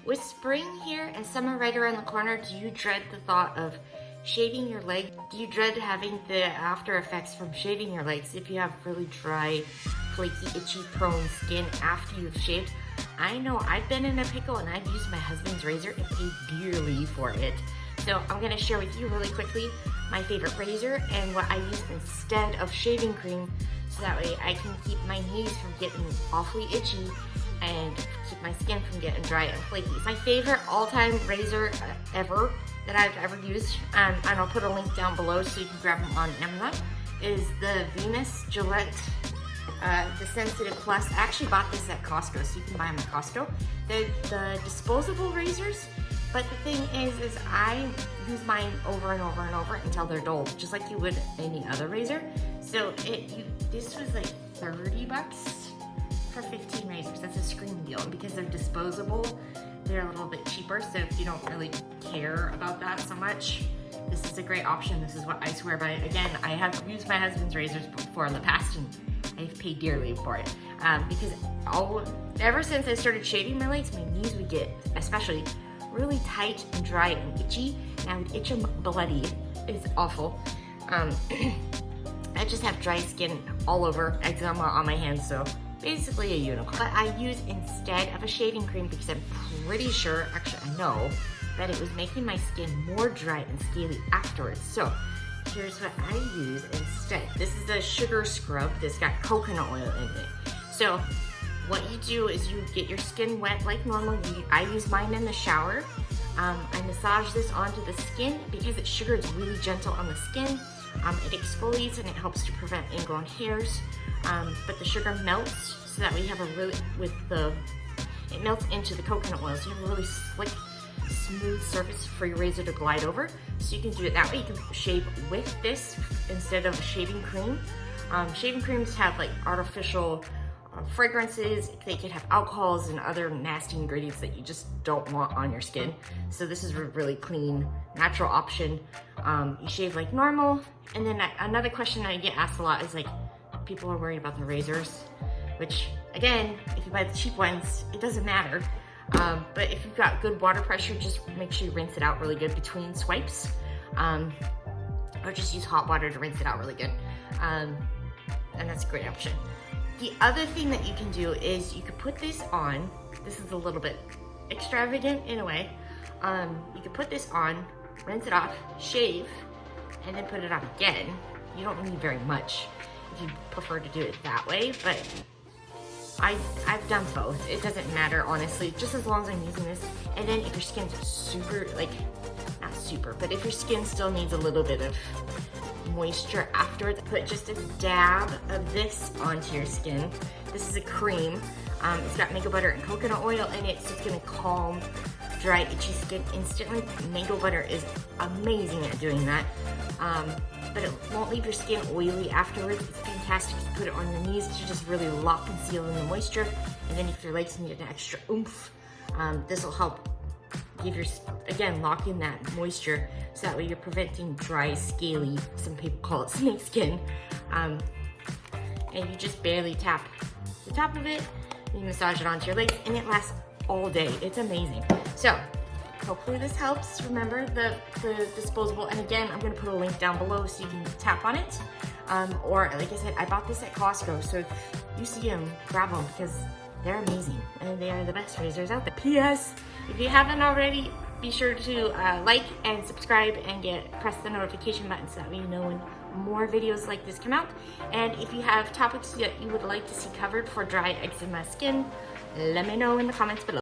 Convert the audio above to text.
With spring here and summer right around the corner, do you dread the thought of shaving your leg? Do you dread having the after effects from shaving your legs if you have really dry, flaky, itchy, prone skin after you've shaved? I know I've been in a pickle and I've used my husband's razor and paid dearly for it. So I'm gonna share with you really quickly my favorite razor and what I use instead of shaving cream, so that way I can keep my knees from getting awfully itchy and keep my skin from getting dry and flaky. My favorite all-time razor ever that I've ever used, and I'll put a link down below so you can grab them on Amazon, is the Venus Gillette the Sensitive Plus. I actually bought this at Costco, so you can buy them at Costco. They're the disposable razors, but the thing is I use mine over and over and over until they're dull, just like you would any other razor. So this was like 30 bucks for 15 razors. That's a scream deal. And because they're disposable, they're a little bit cheaper. So if you don't really care about that so much, this is a great option. This is what I swear by. Again, I have used my husband's razors before in the past, and I've paid dearly for it because ever since I started shaving my legs, my knees would get especially really tight and dry and itchy, and I would itch them bloody. It's awful. I just have dry skin all over, eczema on my hands, so basically a unicorn. But I use instead of a shaving cream because I'm pretty sure, actually I know, that it was making my skin more dry and scaly afterwards. So here's what I use instead. This is a sugar scrub that's got coconut oil in it. So what you do is you get your skin wet like normal. I use mine in the shower. I massage this onto the skin because it's sugar. It's really gentle on the skin. It exfoliates and it helps to prevent ingrown hairs. But the sugar melts so that we have it melts into the coconut oil. So you have a really slick, smooth surface for your razor to glide over. So you can do it that way. You can shave with this instead of shaving cream. Shaving creams have like artificial fragrances. They could have alcohols and other nasty ingredients that you just don't want on your skin. So this is a really clean, natural option. You shave like normal. And then another question I get asked a lot is like, people are worried about the razors, which again, if you buy the cheap ones, it doesn't matter. But if you've got good water pressure, just make sure you rinse it out really good between swipes. Or just use hot water to rinse it out really good. And that's a great option. The other thing that you can do is you could put this on. This is a little bit extravagant in a way. You could put this on, rinse it off, shave, and then put it on again. You don't need very much if you prefer to do it that way, but I've done both. It doesn't matter, honestly, just as long as I'm using this. And then if your skin's super, like, not super, but if your skin still needs a little bit of moisture afterwards, put just a dab of this onto your skin. This is a cream. It's got mango butter and coconut oil in it, so it's gonna calm dry, itchy skin instantly. Mango butter is amazing at doing that. But it won't leave your skin oily afterwards. It's fantastic to put it on your knees to just really lock and seal in the moisture. And then if your legs need an extra oomph, this will help give again, lock in that moisture, so that way you're preventing dry, scaly, some people call it snake skin. And you just barely tap the top of it, you massage it onto your legs, and it lasts all day. It's amazing. So hopefully this helps. Remember the disposable, and again, I'm gonna put a link down below so you can tap on it. Or like I said, I bought this at Costco, so if you see them, grab them because they're amazing and they are the best razors out there. P.S. If you haven't already, be sure to like and subscribe and press the notification button so that way you know when more videos like this come out. And if you have topics that you would like to see covered for dry eczema skin, let me know in the comments below.